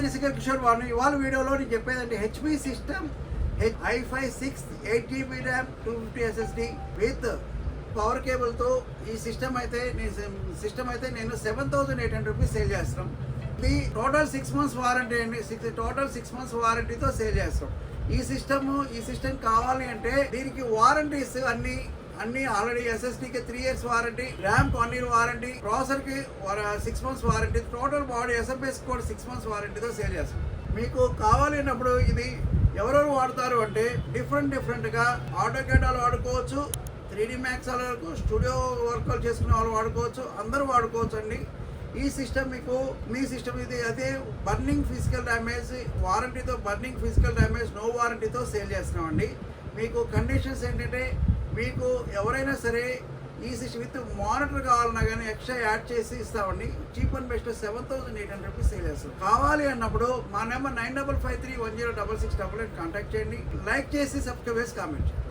కిషోర్ బాబు ఇవాళ వీడియోలో నేను చెప్పేదంటే HP system i5 6 8GB RAM 250 SSD with power కేబుల్తో ఈ సిస్టమ్ అయితే నేను 7,800 రూపీస్ సేల్ చేస్తాం. ఇది టోటల్ 6 months వారంటీ అండి. టోటల్ 6 months వారంటీతో సేల్ చేస్తాం. ఈ సిస్టమ్ కావాలి అంటే దీనికి వారంటీస్ అన్ని ఆల్రెడీ SSDకి 3 years warranty, RAM 1 year warranty, ప్రాసెసర్కి 6 months warranty, total body SFS కూడా 6 months వారంటీతో సేల్ చేస్తాం. మీకు కావాలి అన్నప్పుడు ఇది ఎవరెవరు వాడతారు అంటే డిఫరెంట్గా ఆటోకేడ్ వాళ్ళు వాడుకోవచ్చు, 3D Max వాళ్ళకు స్టూడియో వర్క్ చేసుకునే వాళ్ళు వాడుకోవచ్చు, అందరూ వాడుకోవచ్చు అండి. ఈ సిస్టమ్ మీ సిస్టమ్ ఇది అదే బర్నింగ్ ఫిజికల్ డ్యామేజ్ వారంటీతో, బర్నింగ్ ఫిజికల్ డ్యామేజ్ నో వారంటీతో సేల్ చేస్తున్నామండి. మీకు కండిషన్స్ ఏంటంటే మీకు ఎవరైనా సరే ఈ సిస్టమ్ విత్ మానిటర్ కావాలన్నా కానీ ఎక్స్ట్రా యాడ్ చేసి ఇస్తామండి. Cheap and best 7,800 rupees sale చేస్తాం. కావాలి అన్నప్పుడు మా నెంబర్ 9553106688 కాంటాక్ట్ చేయండి. లైక్ చేసి సబ్స్క్రైబ్ చేసి కామెంట్ చేయండి.